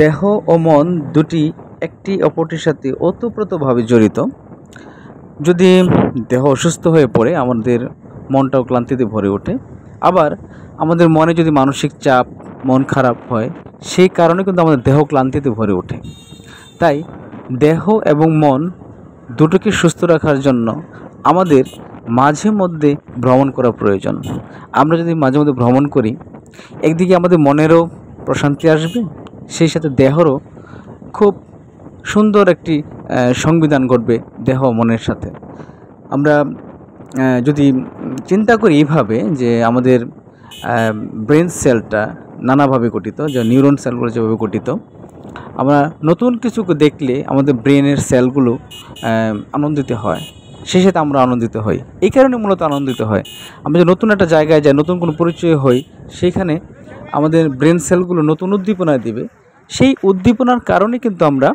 দেহ ও মন দুটি একটি অপরটির সাথে ওতপ্রোতভাবে জড়িত। যদি দেহ অসুস্থ হয়ে পড়ে আমাদের মনটাও ক্লান্তিতে ভরে ওঠে। আবার আমাদের মনে যদি মানসিক চাপ, মন খারাপ হয়, সেই কারণে কিন্তু আমাদের দেহ ক্লান্তিতে ভরে ওঠে। তাই দেহ এবং মন দুটোকে সুস্থ রাখার জন্য আমাদের মাঝে মধ্যে ভ্রমণ করা প্রয়োজন। আমরা যদি মাঝে মধ্যে ভ্রমণ করি, একদিকে আমাদের মনেরও প্রশান্তি আসবে, সেই সাথে দেহরও খুব সুন্দর একটি সংবিধান ঘটবে দেহ মনের সাথে। আমরা যদি চিন্তা করি এইভাবে যে আমাদের ব্রেন সেলটা নানাভাবে গঠিত, যে নিউরন সেলগুলো যেভাবে গঠিত, আমরা নতুন কিছু দেখলে আমাদের ব্রেনের সেলগুলো আনন্দিত হয়, সেই সাথে আমরা আনন্দিত হই। এই কারণে মূলত আনন্দিত হয়, আমরা যে নতুন একটা জায়গায় যাই, নতুন কোনো পরিচয় হই, সেইখানে আমাদের ব্রেন সেলগুলো নতুন উদ্দীপনা দিবে। সেই উদ্দীপনার কারণে কিন্তু আমরা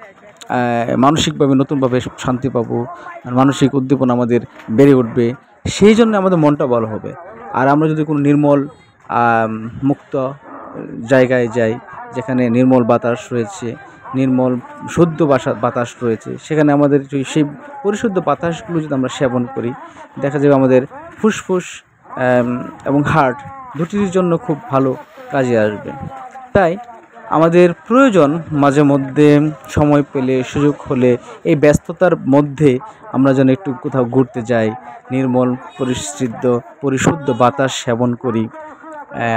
মানসিকভাবে নতুনভাবে শান্তি পাবো, আর মানসিক উদ্দীপনা আমাদের বেড়ে উঠবে। সেই জন্য আমাদের মনটা ভালো হবে। আর আমরা যদি কোনো নির্মল মুক্ত জায়গায় যাই, যেখানে নির্মল বাতাস রয়েছে, নির্মল শুদ্ধ বাতাস রয়েছে, সেখানে আমাদের সেই পরিশুদ্ধ বাতাসগুলো যদি আমরা সেবন করি, দেখা যাবে আমাদের ফুসফুস এবং হার্ট দুটির জন্য খুব ভালো কাজে আসবে। তাই আমাদের প্রয়োজন মাঝে মধ্যে সময় পেলে, সুযোগ হলে, এই ব্যস্ততার মধ্যে আমরা যেন একটু কোথাও ঘুরতে যাই, নির্মল পরিশুদ্ধ বাতাস সেবন করি,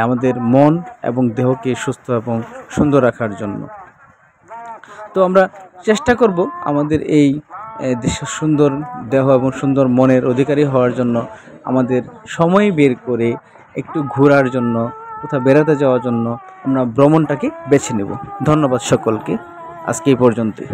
আমাদের মন এবং দেহকে সুস্থ এবং সুন্দর রাখার জন্য। তো আমরা চেষ্টা করব আমাদের এই দেশের সুন্দর দেহ এবং সুন্দর মনের অধিকারী হওয়ার জন্য আমাদের সময় বের করে একটু ঘোরার জন্য, কোথাও বেড়াতে যাওয়ার জন্য আমরা ভ্রমণটাকে বেছে নেব। ধন্যবাদ সকলকে, আজকে এই পর্যন্তই।